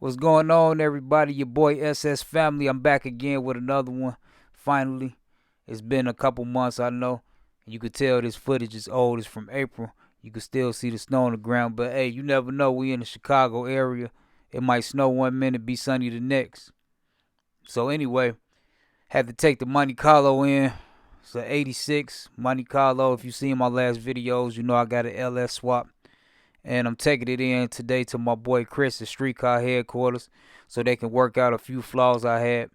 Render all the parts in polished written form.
What's going on, everybody? Your boy SS Family. I'm back again with another one. Finally, it's been a couple months, I know. You could tell this footage is old. It's from April. You can still see the snow on the ground, but hey, you never know. We in the Chicago area. It might snow one minute, be sunny the next. So anyway, had to take the Monte Carlo in. It's a '86 Monte Carlo. If you seen my last videos, you know I got an LS swap. And I'm taking it in today to my boy Chris at Streetcar headquarters so they can work out a few flaws I had.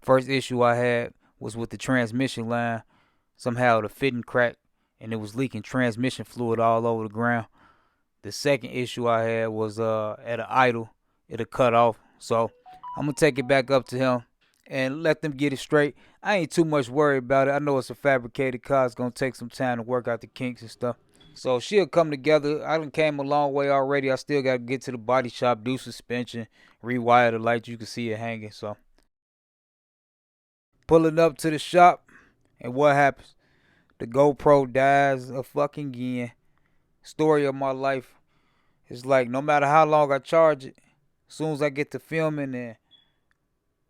First issue I had was with the transmission line. Somehow the fitting cracked and it was leaking transmission fluid all over the ground. The second issue I had was at an idle. It'll cut off. So I'm going to take it back up to him and let them get it straight. I ain't too much worried about it. I know it's a fabricated car. It's going to take some time to work out the kinks and stuff. So she'll come together. I done came a long way already. I still got to get to the body shop, do suspension, rewire the lights. You can see it hanging. So pulling up to the shop, and what happens? The GoPro dies a fucking again. Story of my life. It's like no matter how long I charge it, as soon as I get to filming and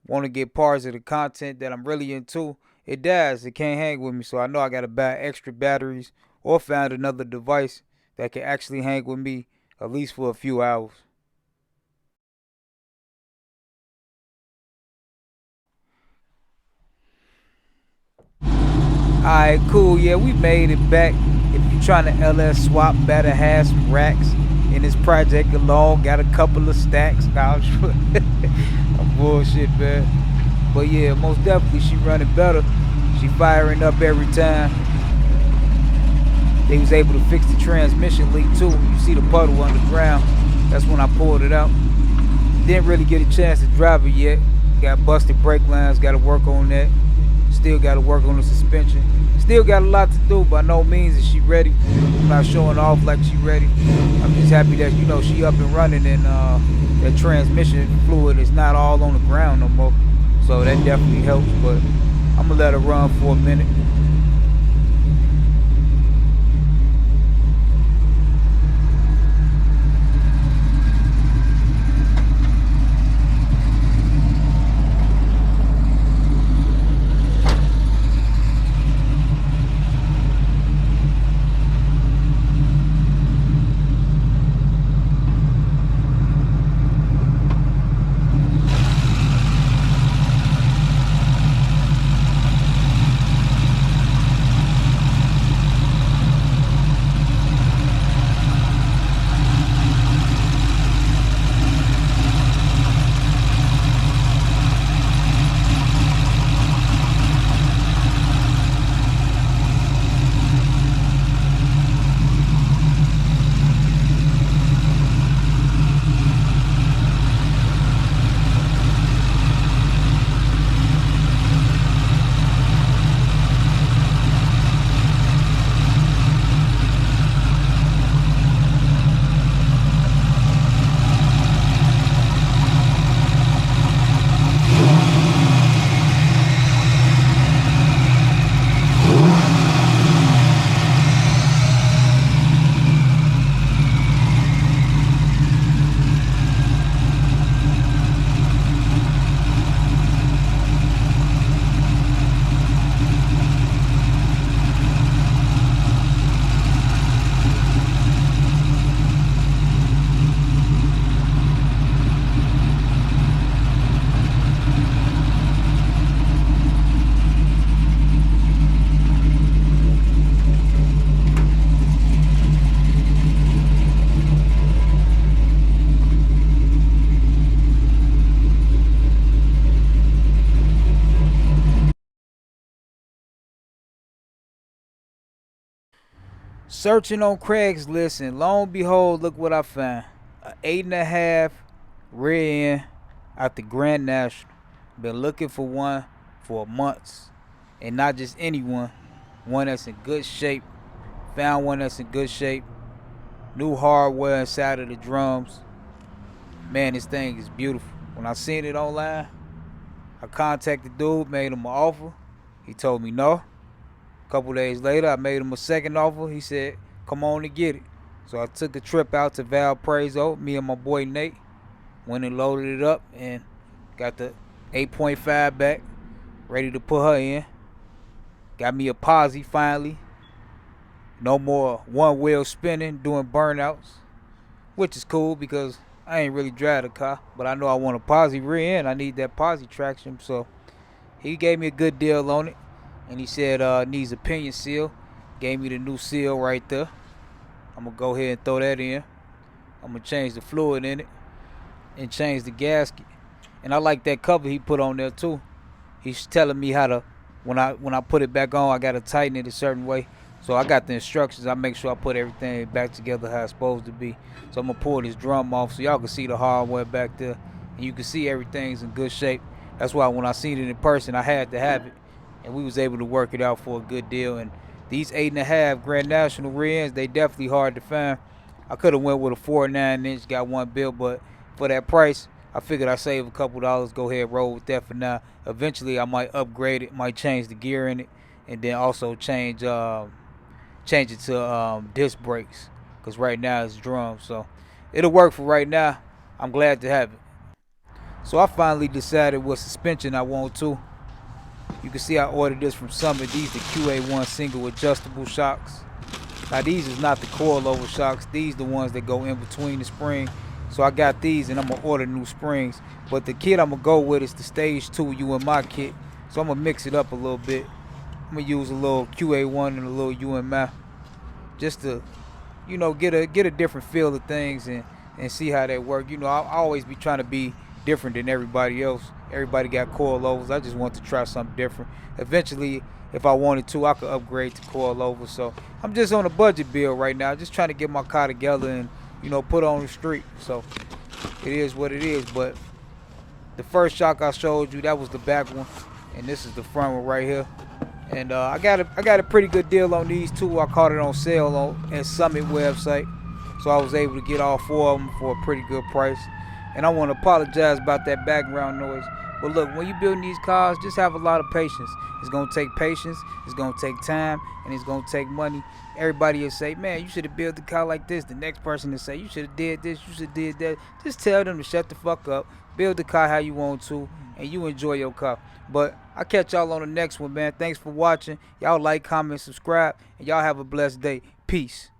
want to get parts of the content that I'm really into, it dies. It can't hang with me. So I know I got to buy extra batteries or find another device that can actually hang with me at least for a few hours. Alright, cool. Yeah, we made it back. If you're trying to LS swap, better have some racks. In this project alone, got a couple of stacks. Nah, I'm bullshit, man. But yeah, most definitely she running better. She firing up every time. They was able to fix the transmission leak too. You see the puddle on the ground. That's when I pulled it out. Didn't really get a chance to drive it yet. Got busted brake lines, got to work on that. Still got to work on the suspension. Still got a lot to do. By no means is she ready. I'm not showing off like she ready. I'm just happy that, you know, she up and running and that transmission fluid is not all on the ground no more. So that definitely helps, but I'm going to let her run for a minute. Searching on Craigslist, and lo and behold, look what I found. An 8.5 rear end out the Grand National. Been looking for one for months. And not just any one. One that's in good shape. Found one that's in good shape. New hardware inside of the drums. Man, this thing is beautiful. When I seen it online, I contacted dude, made him an offer. He told me no. A couple days later, I made him a second offer. He said, come on and get it. So I took a trip out to Valparaiso, me and my boy Nate. Went and loaded it up and got the 8.5 back, ready to put her in. Got me a Posi finally. No more one wheel spinning, doing burnouts, which is cool because I ain't really drive the car, but I know I want a Posi rear end. I need that Posi traction, so he gave me a good deal on it, and he said needs a pinion seal. Gave me the new seal right there. I'm gonna go ahead and throw that in. I'm gonna change the fluid in it and change the gasket. And I like that cover he put on there too. He's telling me how to when I put it back on, I gotta tighten it a certain way. So I got the instructions. I make sure I put everything back together how it's supposed to be. So I'm gonna pull this drum off so y'all can see the hardware back there, and you can see everything's in good shape. That's why when I seen it in person, I had to have it, and we was able to work it out for a good deal. And these 8.5 Grand National rear ends, they definitely hard to find. I could have went with a 4.9 inch, got one built, but for that price, I figured I'd save a couple dollars, go ahead and roll with that for now. Eventually, I might upgrade it, might change the gear in it, and then also change it to disc brakes, because right now it's drum. So it'll work for right now. I'm glad to have it. So I finally decided what suspension I want to. You can see I ordered this from Summit. These the QA1 single adjustable shocks. Now these is not the coilover shocks. These the ones that go in between the spring. So I got these and I'm going to order new springs. But the kit I'm going to go with is the Stage 2 UMI kit. So I'm going to mix it up a little bit. I'm going to use a little QA1 and a little UMI. Just to, get a different feel of things and see how they work. I always be trying to be different than everybody else. Everybody got coilovers. I just want to try something different. Eventually, if I wanted to, I could upgrade to coilovers. So I'm just on a budget bill right now, just trying to get my car together and put on the street. So it is what it is. But the first shock I showed you, that was the back one, and this is the front one right here. And I got a pretty good deal on these two. I caught it on sale at Summit website, so I was able to get all four of them for a pretty good price. And I want to apologize about that background noise. But look, when you're building these cars, just have a lot of patience. It's going to take patience, it's going to take time, and it's going to take money. Everybody will say, man, you should have built the car like this. The next person will say, you should have did this, you should have did that. Just tell them to shut the fuck up, build the car how you want to, and you enjoy your car. But I'll catch y'all on the next one, man. Thanks for watching. Y'all like, comment, subscribe, and y'all have a blessed day. Peace.